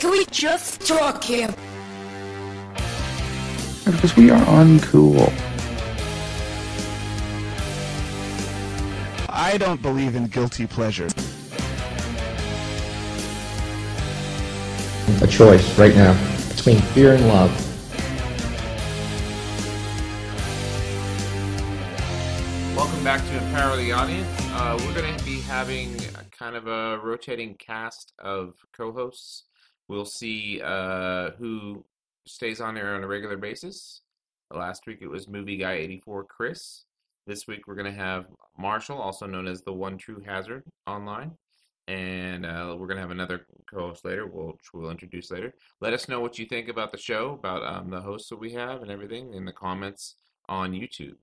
Can we just talk here? Because we are uncool. I don't believe in guilty pleasure. A choice right now between fear and love. Welcome back to Empower the Audience. We're going to be having kind of a rotating cast of co-hosts. We'll see who stays on there on a regular basis. Last week it was Movie Guy 84 Chris. This week we're going to have Marshall, also known as the One True Hazard, online. And we're going to have another co-host later, which we'll introduce later. Let us know what you think about the show, about the hosts that we have and everything in the comments on YouTube.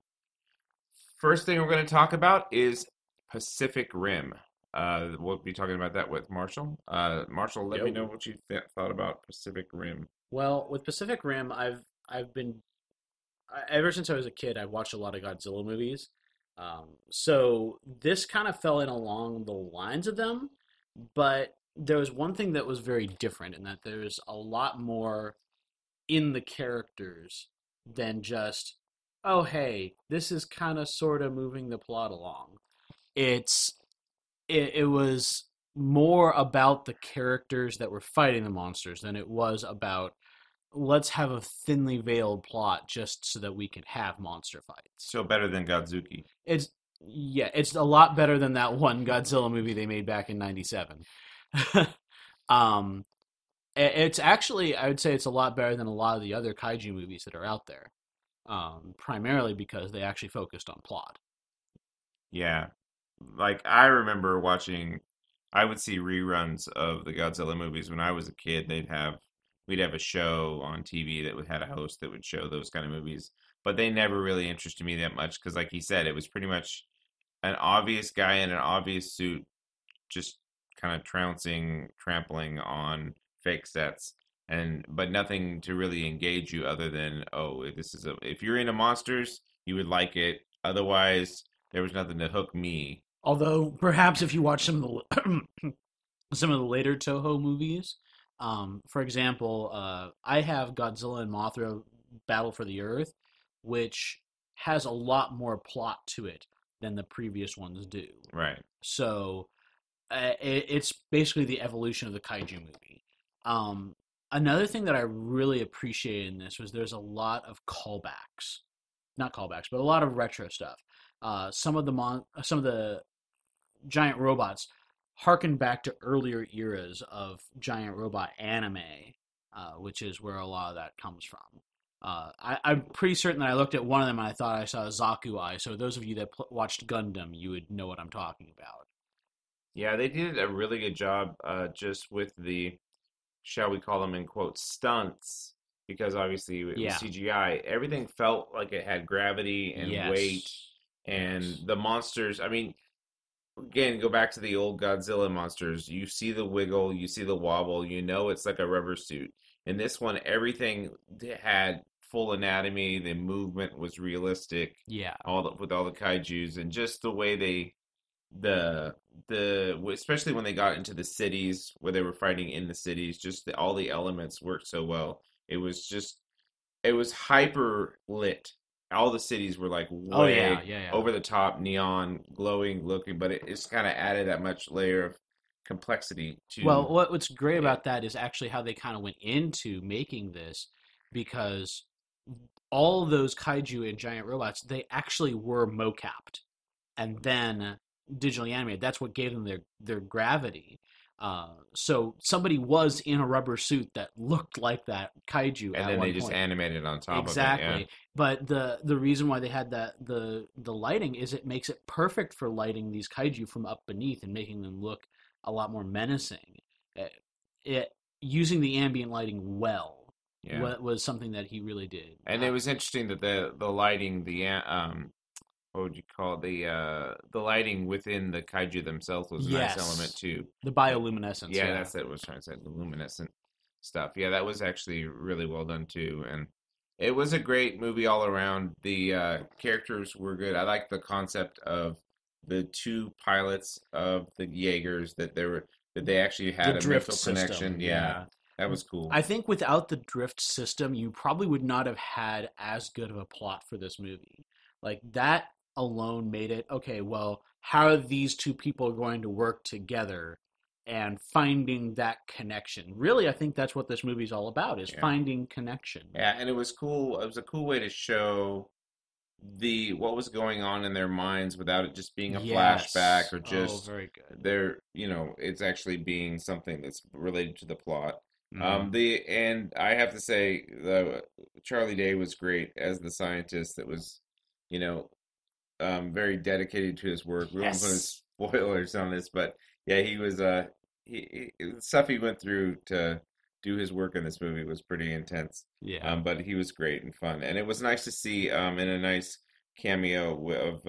First thing we're going to talk about is Pacific Rim. We'll be talking about that with Marshall. Marshall, let me know what you thought about Pacific Rim. Well, with Pacific Rim, I've been ever since I was a kid, I've watched a lot of Godzilla movies. So this kind of fell in along the lines of them, but there was one thing that was very different in that there's a lot more in the characters than just, oh, hey, this is kind of sort of moving the plot along. It was more about the characters that were fighting the monsters than it was about, let's have a thinly veiled plot just so that we can have monster fights. So better than Godzuki. It's a lot better than that one Godzilla movie they made back in '97. It's actually, I would say it's a lot better than a lot of the other kaiju movies that are out there. Primarily because they actually focused on plot. Yeah. Like, I remember I would see reruns of the Godzilla movies when I was a kid. We'd have a show on TV that had a host that would show those kind of movies. But they never really interested me that much because, like he said, it was pretty much an obvious guy in an obvious suit just kind of trampling on fake sets. But nothing to really engage you other than, if you're into monsters, you would like it. Otherwise, there was nothing to hook me. Although, perhaps if you watch some of the later Toho movies, for example, I have Godzilla and Mothra Battle for the Earth, which has a lot more plot to it than the previous ones do. Right. So, it's basically the evolution of the kaiju movie. Another thing that I really appreciated in this was there's a lot of callbacks. Not callbacks, but a lot of retro stuff. Some of the giant robots harken back to earlier eras of giant robot anime, which is where a lot of that comes from. I'm pretty certain that I looked at one of them and I thought I saw a Zaku eye, so those of you that watched Gundam, you would know what I'm talking about. Yeah, they did a really good job just with the, shall we call them in quotes, stunts, because obviously it was CGI. Everything felt like it had gravity and weight, and the monsters, I mean, again, go back to the old Godzilla monsters. You see the wiggle, you see the wobble, you know it's like a rubber suit. In this one, everything had full anatomy, the movement was realistic. Yeah. With all the kaijus, and just the way especially when they got into the cities where they were fighting in the cities, just all the elements worked so well. It was hyper lit. All the cities were like way over the top, neon, glowing looking, but it's kind of added that much layer of complexity to. Well, what's great about that is actually how they kind of went into making this, because all of those kaiju and giant robots, they actually were mocapped and then digitally animated. That's what gave them their gravity. So somebody was in a rubber suit that looked like that kaiju, and then they just animated on top of it. Exactly. But the reason why they had the lighting is it makes it perfect for lighting these kaiju from up beneath and making them look a lot more menacing. Using the ambient lighting was something that he really did. And it was interesting that the lighting, what would you call it? The lighting within the kaiju themselves was a nice element too. The bioluminescence. Yeah, that's what I was trying to say. The luminescent stuff. Yeah, that was actually really well done too. And it was a great movie all around. The characters were good. I like the concept of the two pilots of the Jaegers that they actually had a mental connection. Yeah. That was cool. I think without the drift system, you probably would not have had as good of a plot for this movie. Like that alone made it okay. Well, how are these two people going to work together and finding that connection? Really, I think that's what this movie's all about: is Yeah. finding connection. Yeah, and it was cool. It was a cool way to show what was going on in their minds without it just being a flashback or just very good. it's actually being something that's related to the plot. Mhm. And I have to say, Charlie Day was great as the scientist that was, you know, very dedicated to his work. We won't put any spoilers on this, but yeah, he was the stuff he went through to do his work in this movie was pretty intense. Yeah. But he was great and fun, and it was nice to see in a nice cameo of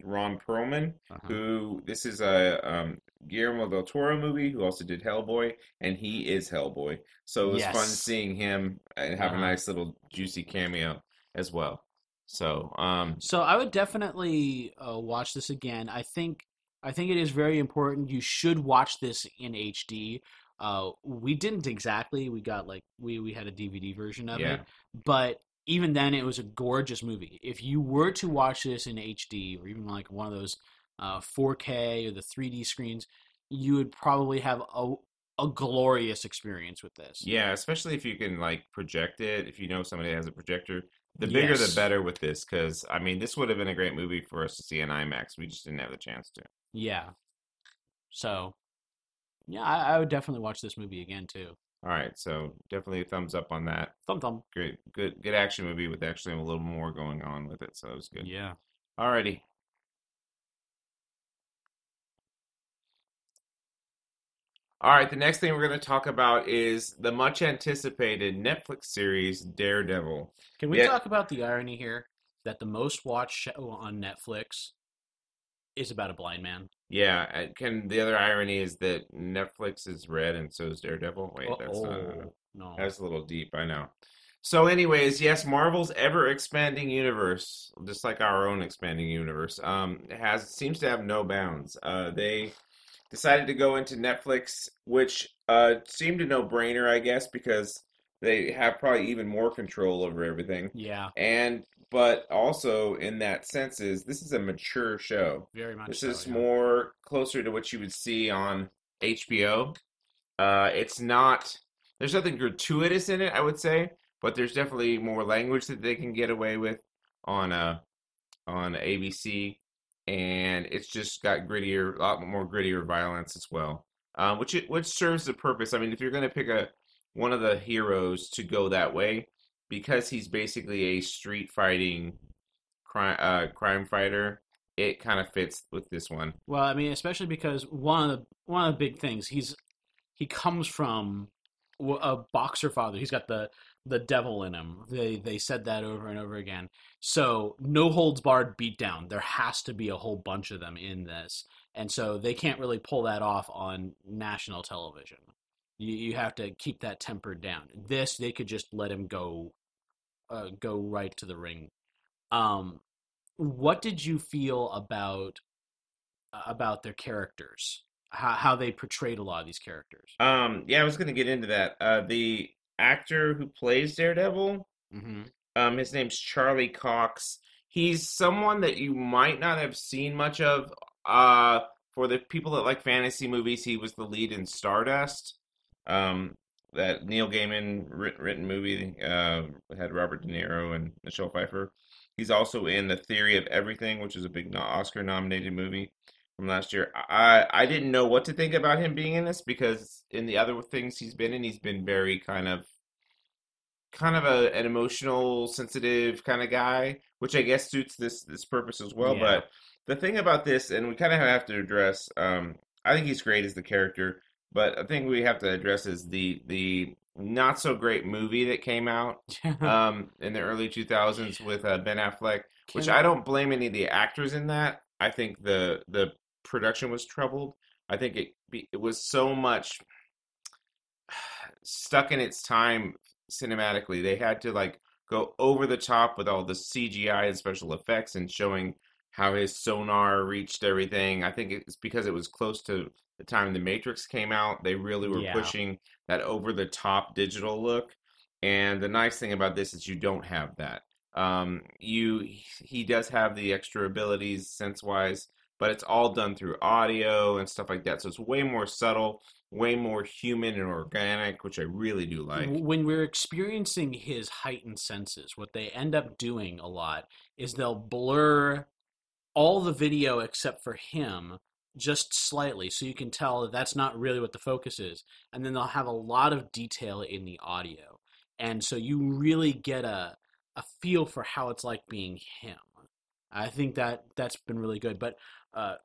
Ron Perlman, Uh-huh. who this is a Guillermo del Toro movie, who also did Hellboy, and he is Hellboy. So it was fun Yes. seeing him and have a Uh-huh. nice little juicy cameo as well. So So I would definitely watch this again. I think it is very important. You should watch this in HD. We didn't exactly. We got like we had a DVD version of Yeah. it, but even then, it was a gorgeous movie. If you were to watch this in HD or even like one of those 4K or the 3D screens, you would probably have a glorious experience with this. Yeah, especially if you can like project it, if you know somebody has a projector. The bigger the Yes. better with this, because I mean, this would have been a great movie for us to see in IMAX. We just didn't have the chance to. Yeah. So yeah, I would definitely watch this movie again too. All right, so definitely a thumbs up on that. Thumb thumb. Great, good action movie with actually a little more going on with it, so it was good. Yeah. Alrighty. All right, the next thing we're going to talk about is the much anticipated Netflix series Daredevil. Can we Yeah. talk about the irony here that the most watched show on Netflix is about a blind man? Yeah, the other irony is that Netflix is red and so is Daredevil. Wait, that's not. No. That's a little deep, I know. So, anyways, yes, Marvel's ever expanding universe, just like our own expanding universe, seems to have no bounds. They decided to go into Netflix, which seemed a no-brainer, I guess, because they have probably even more control over everything. Yeah, But also in that sense this is a mature show. very much This so. is Yeah. more closer to what you would see on HBO. It's not. There's nothing gratuitous in it, I would say, but there's definitely more language that they can get away with on ABC, and it's just got a lot more grittier violence as well, which serves the purpose. I mean, if you're going to pick one of the heroes to go that way, because he's basically a street fighting crime fighter, it kind of fits with this one. Well, I mean, especially because one of the big things he comes from a boxer father. He's got the devil in him. They said that over and over again. So no holds barred beatdown. There has to be a whole bunch of them in this, and so they can't really pull that off on national television. You have to keep that tempered down. This they could just let him go right to the ring. Um, what did you feel about their characters? How they portrayed a lot of these characters? Yeah, I was going to get into that. The actor who plays Daredevil, Mm-hmm. his name's Charlie Cox. He's someone that you might not have seen much of. For the people that like fantasy movies, he was the lead in Stardust. That Neil Gaiman written movie had Robert De Niro and Michelle Pfeiffer. He's also in The Theory of Everything, which is a big Oscar-nominated movie from last year. I didn't know what to think about him being in this because in the other things he's been in, he's been very kind of an emotional, sensitive kind of guy, which I guess suits this purpose as well. Yeah. But the thing about this, and we kind of have to address, I think he's great as the character, but I think we have to address is the not so great movie that came out in the early 2000s with Ben Affleck, which I don't blame any of the actors in that. I think the production was troubled. I think it was so much stuck in its time cinematically. They had to like go over the top with all the CGI and special effects and showing how his sonar reached everything. I think it's because it was close to the time The Matrix came out. They really were Yeah. pushing that over-the-top digital look. And the nice thing about this is you don't have that. He does have the extra abilities sense-wise, but it's all done through audio and stuff like that. So it's way more subtle, way more human and organic, which I really do like. When we're experiencing his heightened senses, what they end up doing a lot is they'll blur all the video except for him just slightly, so you can tell that that's not really what the focus is. And then they'll have a lot of detail in the audio. And so you really get a feel for how it's like being him. I think that's been really good. But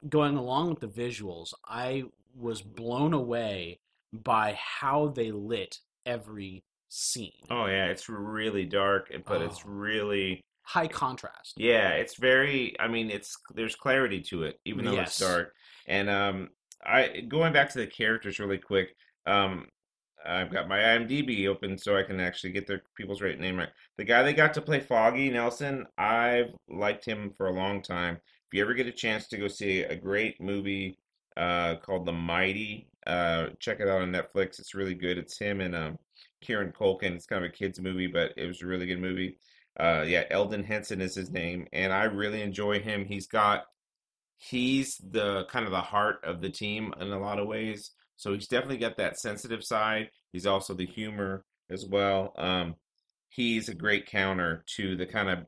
going along with the visuals, I was blown away by how they lit every scene. Oh yeah, it's really dark, but it's Oh, really high contrast. yeah, it's very. I mean, it's there's clarity to it, even though it's Yes. dark. And I going back to the characters really quick. Um, I've got my IMDb open so I can actually get the people's right name right. The guy that got to play Foggy Nelson, I've liked him for a long time. If you ever get a chance to go see a great movie called The Mighty, check it out on Netflix. It's really good. It's him and Kieran Culkin. It's kind of a kids movie, but it was a really good movie. Yeah, Eldon Henson is his name, and I really enjoy him. He's the kind of the heart of the team in a lot of ways. So he's definitely got that sensitive side. He's also the humor as well. He's a great counter to the kind of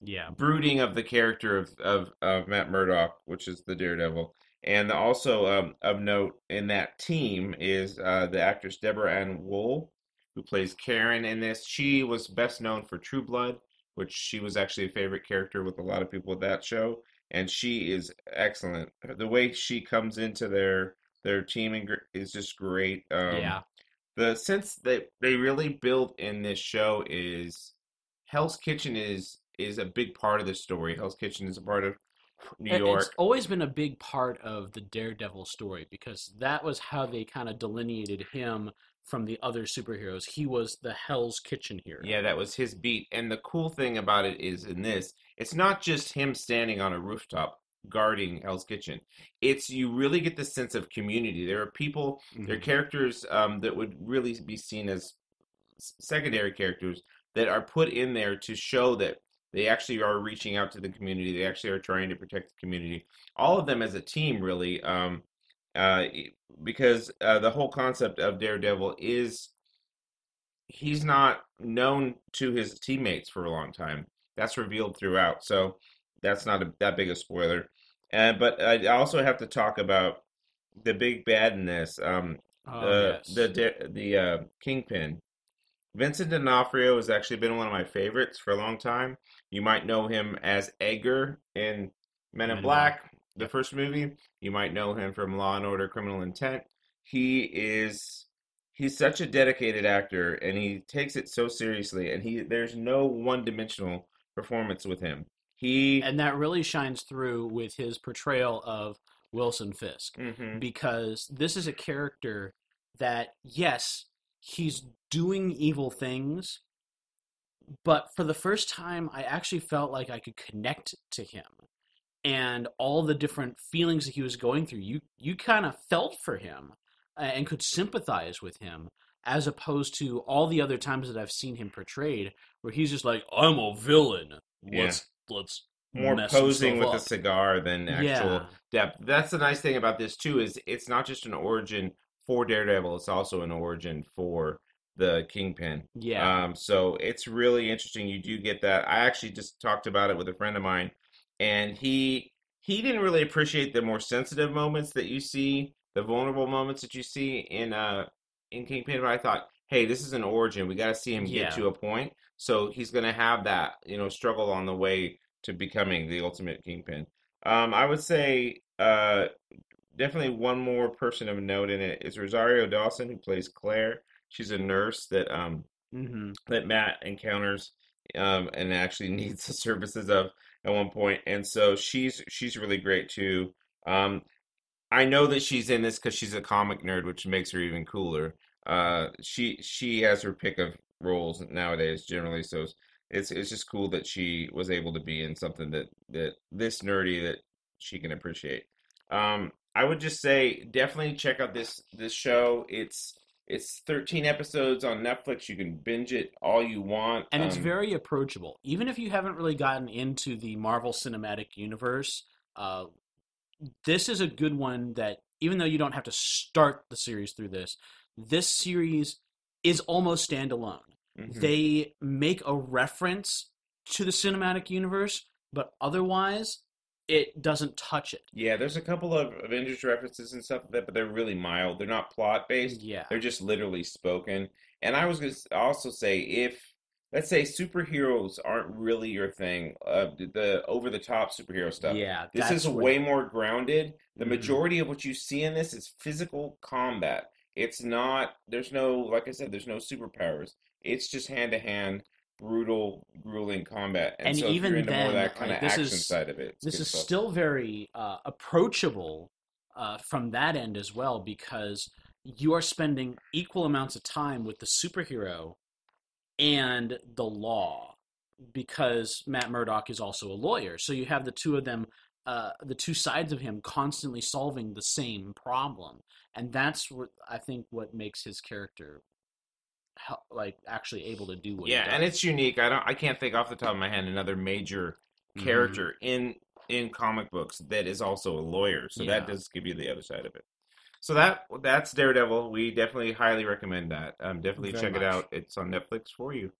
Yeah. brooding of the character of Matt Murdock, which is the Daredevil. And also of note in that team is the actress Deborah Ann Wool, who plays Karen in this. She was best known for True Blood, which she was actually a favorite character with a lot of people with that show. And she is excellent. The way she comes into their team is just great. Yeah. The sense that they really build in this show is Hell's Kitchen is a big part of the story. Hell's Kitchen is a part of New It's York. always been a big part of the Daredevil story because that was how they kind of delineated him from the other superheroes. He was the Hell's Kitchen Yeah, hero. that was his beat. And the cool thing about it is in this, it's not just him standing on a rooftop guarding Hell's Kitchen. It's you really get the sense of community. There are people, there are Hmm. characters that would really be seen as secondary characters that are put in there to show that they actually are reaching out to the community. They actually are trying to protect the community. All of them as a team, really, uh, because the whole concept of Daredevil is he's not known to his teammates for a long time. That's revealed throughout, so that's not that big a spoiler. But I also have to talk about the big bad in this, Oh, yes. the Kingpin. Vincent D'Onofrio has actually been one of my favorites for a long time. You might know him as Edgar in Men in Men in Black. Black, the Yep. first movie. You might know him from Law and Order: Criminal Intent. He is he's such a dedicated actor and he takes it so seriously and he there's no one-dimensional performance with him. He And that really shines through with his portrayal of Wilson Fisk mhm. because this is a character that, yes, he's doing evil things, but for the first time, I actually felt like I could connect to him and all the different feelings that he was going through. You kind of felt for him and could sympathize with him, as opposed to all the other times that I've seen him portrayed, where he's just like, "I'm a villain. Yeah. Let's More mess some posing stuff with a up." cigar than actual Yeah, depth. That's the nice thing about this too is it's not just an origin for Daredevil, it's also an origin for the Kingpin. yeah, So it's really interesting. You do get that. I actually just talked about it with a friend of mine, and he didn't really appreciate the more sensitive moments that you see, the vulnerable moments that you see in Kingpin. But I thought, hey, this is an origin. We got to see him get yeah. to a point. So he's going to have that, struggle on the way to becoming the ultimate Kingpin. I would say definitely one more person of note in it is Rosario Dawson, who plays Claire. She's a nurse Hmm. that Matt encounters and actually needs the services of at one point, and so she's really great too. Um, I know that she's in this because she's a comic nerd, which makes her even cooler. She has her pick of roles nowadays generally, so it's just cool that she was able to be in something that this nerdy that she can appreciate. I would just say definitely check out this show. It's 13 episodes on Netflix. You can binge it all you want. And it's very approachable. Even if you haven't really gotten into the Marvel Cinematic Universe, uh, this is a good one that, even though you don't have to start the series through this series is almost standalone. Mhm. They make a reference to the cinematic universe, but otherwise, it doesn't touch it. Yeah, there's a couple of Avengers references and stuff like that, but they're really mild. They're not plot based. Yeah. They're just literally spoken. And I was going to also say, if let's say superheroes aren't really your thing, the over the top superhero stuff. Yeah, This that's is what- way more grounded. The Mhm. majority of what you see in this is physical combat. It's not, there's no, like I said, there's no superpowers. It's just hand to hand, brutal, grueling combat. And so if even you're into more of then, that kind like, of this action is- side of it, it's This good is stuff. still very approachable from that end as well, because you are spending equal amounts of time with the superhero and the law, because Matt Murdock is also a lawyer. So you have the two of them, the two sides of him constantly solving the same problem. And that's what I think what makes his character like actually able to do what Yeah, he does. and it's unique. I can't think off the top of my head another major Mm-hmm. character in comic books that is also a lawyer. So that Yeah. does give you the other side of it. So that's Daredevil. We definitely highly recommend that. Definitely Very check it much. out. It's on Netflix for you.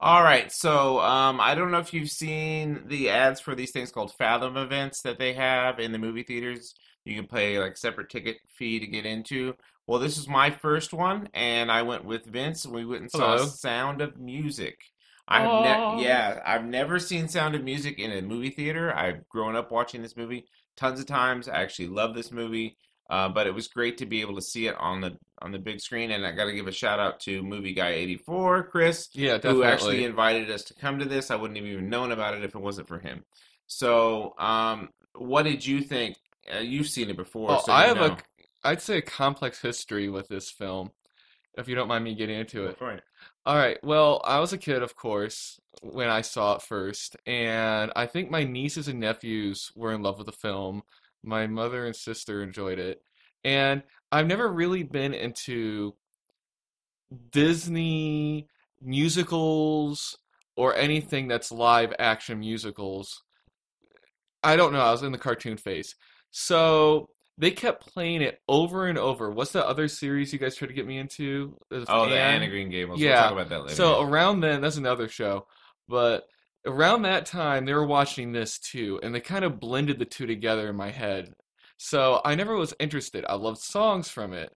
All right, so I don't know if you've seen the ads for these things called Fathom events that they have in the movie theaters. You can pay like separate ticket fee to get into. Well, this is my first one, and I went with Vince, and we went and saw Hello. Sound of Music. Aw. I've never seen Sound of Music in a movie theater. I've grown up watching this movie tons of times. I actually love this movie. But it was great to be able to see it on the big screen, and I got to give a shout out to Movie Guy 84, Chris, Yeah, who definitely. actually invited us to come to this. I wouldn't have even known about it if it wasn't for him. So, what did you think? You've seen it before, Well, so I you have know. I'd say a complex history with this film, if you don't mind me getting into it. Go for it. All right. Well, I was a kid, of course, when I saw it first, and I think my nieces and nephews were in love with the film. My mother and sister enjoyed it, and I've never really been into Disney musicals or anything that's live action musicals. I don't know. I was in the cartoon phase. So they kept playing it over and over. What's that other series you guys tried to get me into? Oh, the Anne of Green Gables. We'll Yeah. talk about that later. So around then, that's another show. But around that time, they were watching this too, and they kind of blended the two together in my head. So I never was interested. I loved songs from it,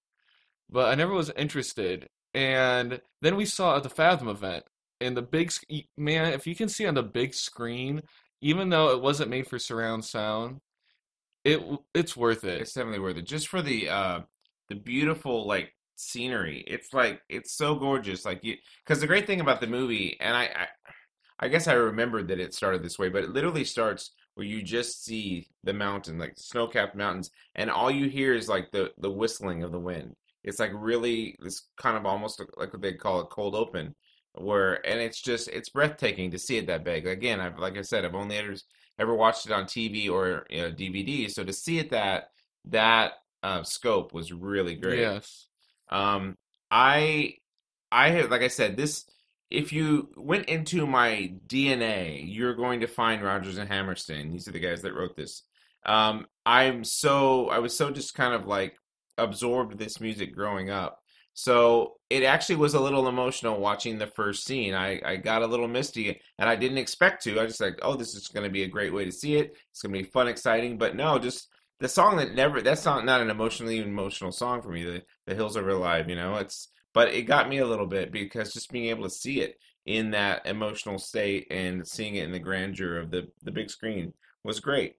but I never was interested. And then we saw the Fathom event, and man, if you can see on the big screen, even though it wasn't made for surround sound, it's worth it. It's definitely worth it. Just for the beautiful like scenery. It's so gorgeous. Because the great thing about the movie, and I guess I remembered that it started this way, but it literally starts where you just see the mountain, like snow-capped mountains, and all you hear is like the whistling of the wind. It's like really this kind of almost like what they call a cold open, and it's breathtaking to see it that big. Again, like I said, I've only ever watched it on TV or DVD, so to see it that scope was really great. Yes. I have, like I said, this. If you went into my DNA, you're going to find Rogers and Hammerstein. These are the guys that wrote this. I was so just kind of like absorbed with this music growing up. So it actually was a little emotional watching the first scene. I got a little misty, and I didn't expect to. I just like, oh, this is going to be a great way to see it. It's going to be fun, exciting. But no, just the song that's not an emotional song for me. The Hills Over Alive, but it got me a little bit because just being able to see it in that emotional state and seeing it in the grandeur of the big screen was great.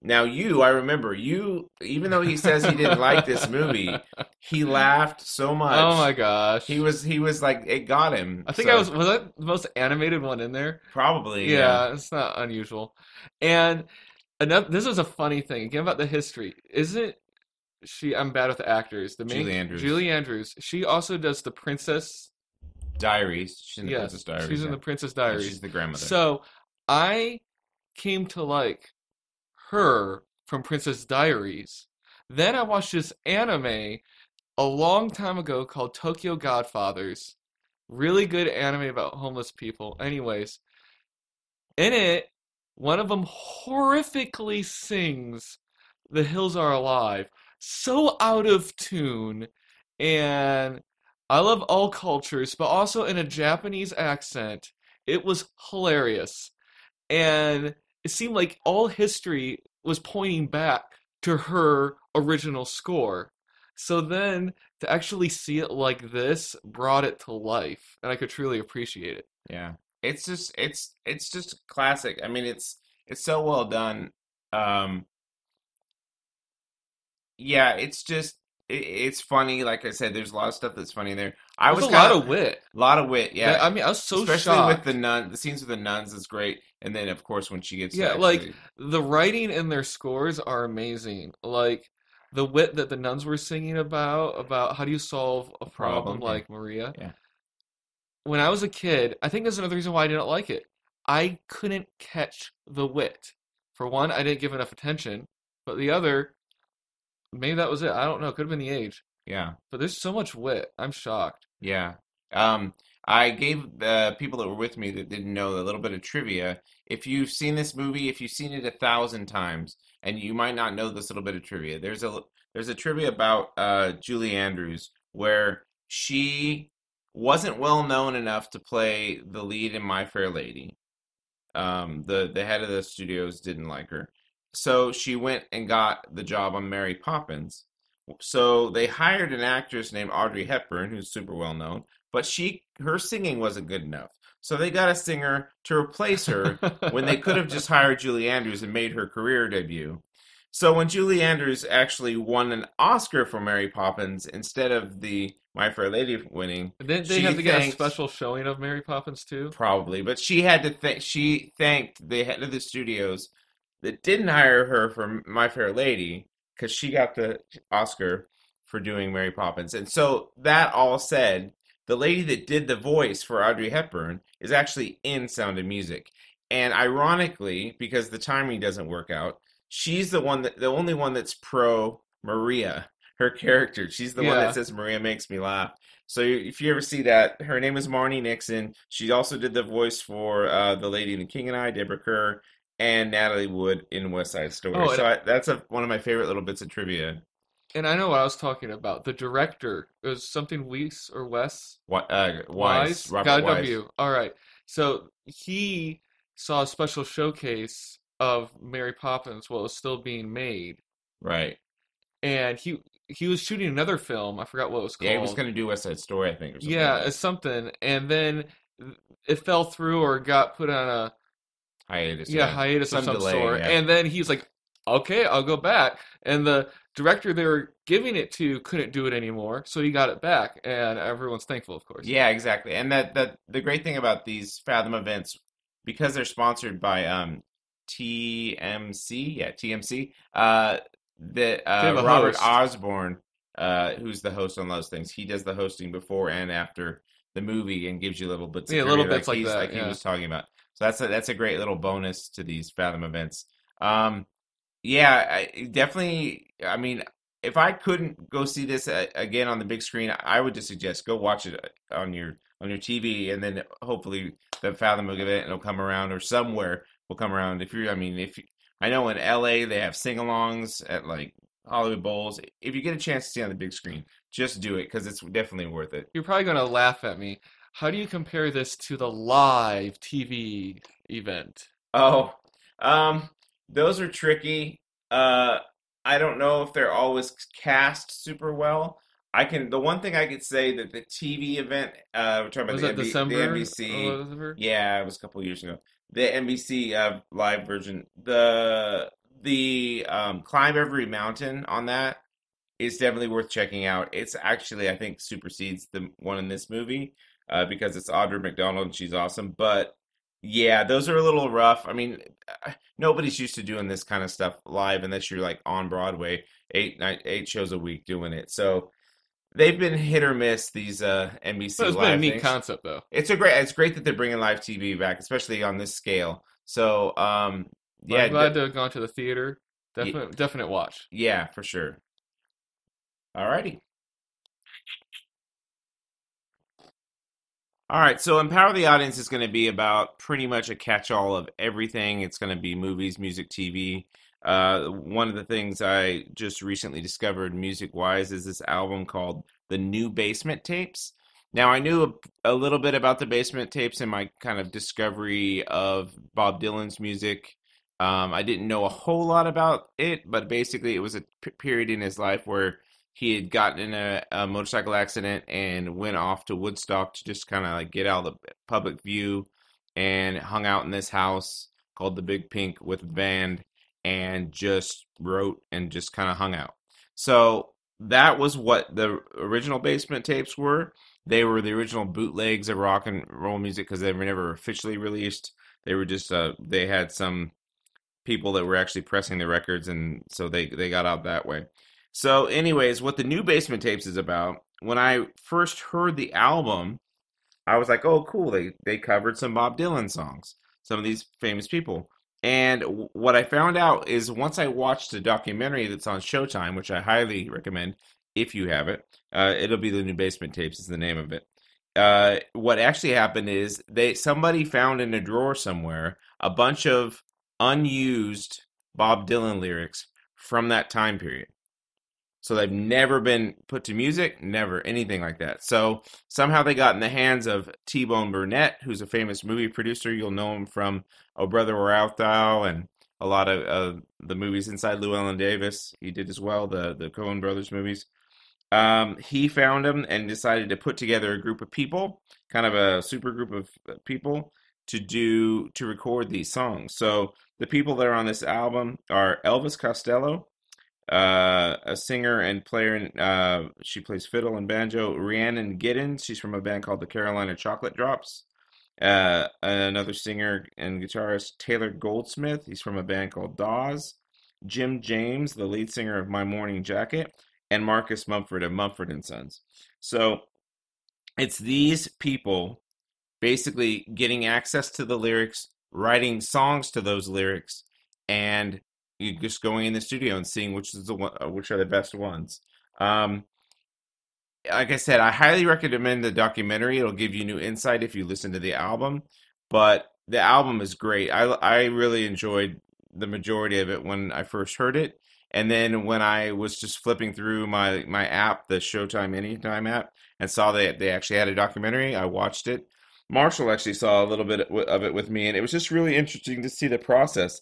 Now I remember you, even though he says he didn't like this movie, he laughed so much. Oh my gosh. He was like, it got him. I think So, was that the most animated one in there? probably, Yeah, it's not unusual. And this was a funny thing again about the history. Isn't I'm bad with the actors. The main Julie Andrews. Julie Andrews. She also does the Princess Diaries. She's in the Yes, Princess Diaries. she's in yeah. the Princess And Diaries. she's the grandmother. So I came to like her from Princess Diaries. Then I watched this anime a long time ago called Tokyo Godfathers. Really good anime about homeless people. Anyways, in it, one of them horrifically sings The Hills Are Alive. So out of tune. And I love all cultures, but also in a Japanese accent. It was hilarious. And it seemed like all history was pointing back to her original score. So then to actually see it like this brought it to life, and I could truly appreciate it. Yeah. It's just classic. I mean, it's so well done. Um, yeah, it's funny. Like I said, there's a lot of stuff that's funny there. I There's was a lot kind of wit. a lot of wit. Yeah, I mean, I was so especially with shocked. the scenes with the nuns is great, and then of course when she gets to Yeah, like actually the writing in their scores are amazing. Like the wit that the nuns were singing about how do you solve a problem problem. Yeah, like Maria. yeah, When I was a kid, I think that's another reason why I didn't like it. I couldn't catch the wit. For one, I didn't give enough attention, but the other, maybe that was it. I don't know. It could have been the age. yeah. But there's so much wit. I'm shocked. Yeah. Um, I gave the people that were with me that didn't know a little bit of trivia. If you've seen this movie, if you've seen it 1,000 times, and you might not know this little bit of trivia, there's a trivia about Julie Andrews where she wasn't well known enough to play the lead in My Fair Lady. The head of the studios didn't like her, so she went and got the job on Mary Poppins. So they hired an actress named Audrey Hepburn, who's super well known, but her singing wasn't good enough. So they got a singer to replace her when they could have just hired Julie Andrews and made her career debut. So when Julie Andrews actually won an Oscar for Mary Poppins instead of the My Fair Lady winning, Didn't they she have to get a thanked special showing of Mary Poppins too? probably, but she had to she thanked the head of the studios that didn't hire her for My Fair Lady because she got the Oscar for doing Mary Poppins. And so that all said, the lady that did the voice for Audrey Hepburn is actually in Sound of Music. And ironically, because the timing doesn't work out, she's the only one that's pro Maria, her character. She's the one Yeah. that says Maria makes me laugh. So if you ever see that, her name is Marnie Nixon. She also did the voice for the lady in The King and I, Deborah Kerr, and Natalie Wood in West Side Story. Oh, So that's one of my favorite little bits of trivia. and I know what I was talking about. The director, it was something Weiss or Wes? Wise, Robert Got a Wise. W. All right. So he saw a special showcase of Mary Poppins while it was still being made. Right. And he was shooting another film. I forgot what it was called. Yeah, he was going to do West Side Story, I think, or something Yeah, like that. it's something. And then it fell through or got put on a Hiatus. hiatus of Some some delay, sort. yeah. And then he's like, okay, I'll go back. And the director they were giving it to couldn't do it anymore, so he got it back, and everyone's thankful, of course. Yeah, exactly. And that the great thing about these Fathom events, because they're sponsored by TMC, yeah, TMC, that They have a Robert host. Osborne, who's the host on those things, he does the hosting before and after the movie and gives you little bits of Yeah, little trivia bits like he's that, like he yeah. was talking about. So that's a great little bonus to these Fathom events. Yeah, definitely. I mean, if I couldn't go see this again on the big screen, I would just suggest go watch it on your TV, and then hopefully the Fathom event will come around, or somewhere will come around. I know in LA they have sing-alongs at like Hollywood Bowls. If you get a chance to see it on the big screen, just do it because it's definitely worth it. You're probably going to laugh at me. How do you compare this to the live TV event? Oh, those are tricky. I don't know if they're always cast super well. The one thing I could say that the TV event, we're talking about Was the that December? the Or NBC. whatever? Yeah, it was a couple years ago. The NBC live version, the Climb Every Mountain on that is definitely worth checking out. It's actually, I think, supersedes the one in this movie because it's Audra McDonald and she's awesome. But yeah, those are a little rough. I mean, nobody's used to doing this kind of stuff live unless you're like on Broadway, eight shows a week doing it. So they've been hit or miss, these NBC But it's live been a neat things. concept, though. It's great that they're bringing live TV back, especially on this scale. So But yeah, I'm glad to have gone to the theater. Definite watch. Yeah, for sure. Alrighty. All right, so Empower the Audience is going to be about pretty much a catch-all of everything. It's going to be movies, music, TV. One of the things I just recently discovered music-wise is this album called The New Basement Tapes. Now, I knew a little bit about the Basement Tapes in my kind of discovery of Bob Dylan's music. I didn't know a whole lot about it, but basically it was a period in his life where he had gotten in a motorcycle accident and went off to Woodstock to just kind of like get out of the public view, and hung out in this house called the Big Pink with a band and just wrote and just kind of hung out. So that was what the original Basement Tapes were. They were the original bootlegs of rock and roll music because they were never officially released. They were just they had some people that were actually pressing the records, and so they got out that way. So anyways, what the New Basement Tapes is about, when I first heard the album, I was like, oh, cool, they covered some Bob Dylan songs, some of these famous people. And what I found out is once I watched the documentary that's on Showtime, which I highly recommend if you have it, it'll be The New Basement Tapes is the name of it. What actually happened is somebody found in a drawer somewhere a bunch of unused Bob Dylan lyrics from that time period. So they've never been put to music, never anything like that. So somehow they got in the hands of T-Bone Burnett, who's a famous movie producer. You'll know him from Oh Brother, Where Art Thou, and a lot of the movies inside Llewellyn Davis. He did as well, the Coen Brothers movies. He found them and decided to put together a group of people, kind of a super group of people, to record these songs. So the people that are on this album are Elvis Costello, a singer and player. She plays fiddle and banjo. Rhiannon Giddens, she's from a band called the Carolina Chocolate Drops. Another singer and guitarist, Taylor Goldsmith. He's from a band called Dawes. Jim James, the lead singer of My Morning Jacket, and Marcus Mumford of Mumford and Sons. So it's these people basically getting access to the lyrics, writing songs to those lyrics, and you just going in the studio and seeing which are the best ones. Like I said, I highly recommend the documentary. It'll give you new insight if you listen to the album. But the album is great. I really enjoyed the majority of it when I first heard it. And then when I was just flipping through my app, the Showtime Anytime app, and saw that they actually had a documentary, I watched it. Marshall actually saw a little bit of it with me, and it was just really interesting to see the process.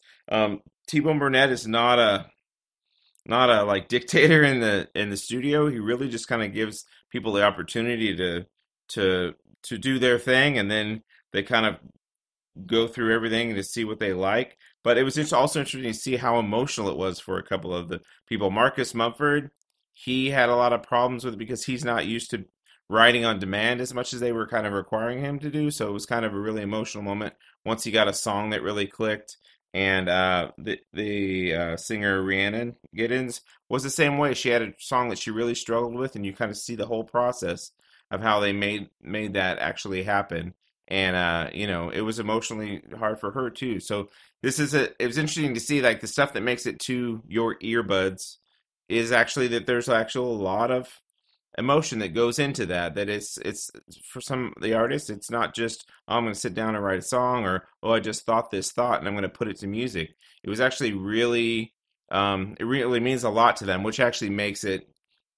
T-Bone Burnett is not a like dictator in the studio. He really just kind of gives people the opportunity to do their thing, and then they kind of go through everything to see what they like. But it was just also interesting to see how emotional it was for a couple of the people. Marcus Mumford, he had a lot of problems with it because he's not used to writing on demand as much as they were kind of requiring him to do. So it was kind of a really emotional moment once he got a song that really clicked. And the singer Rhiannon Giddens was the same way. She had a song that she really struggled with, and you kind of see the whole process of how they made that actually happen. And it was emotionally hard for her too. So it was interesting to see like the stuff that makes it to your earbuds is actually that there's actually a lot of emotion that goes into that. That it's for some of the artists, it's not just, oh, I'm going to sit down and write a song, or, oh, I just thought this thought and I'm going to put it to music. It was actually really it really means a lot to them, which actually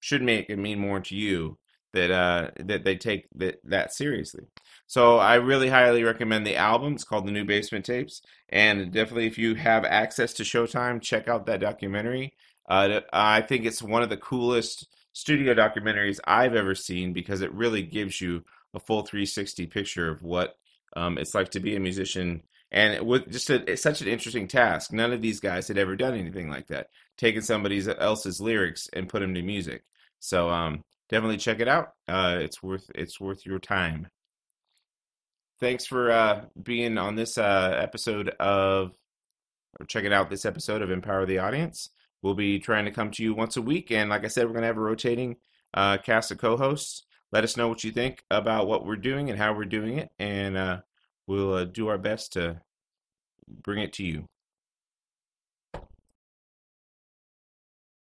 should make it mean more to you that they take that seriously. So I really highly recommend the album. It's called The New Basement Tapes, and definitely if you have access to Showtime, check out that documentary. I think it's one of the coolest studio documentaries I've ever seen because it really gives you a full 360 picture of what it's like to be a musician, and with just it's such an interesting task. None of these guys had ever done anything like that, taking somebody else's lyrics and put them to music. So definitely check it out. It's worth your time. Thanks for being on this episode or checking out this episode of Empower the Audience. We'll be trying to come to you once a week, and like I said, we're going to have a rotating cast of co-hosts. Let us know what you think about what we're doing and how we're doing it, and we'll do our best to bring it to you.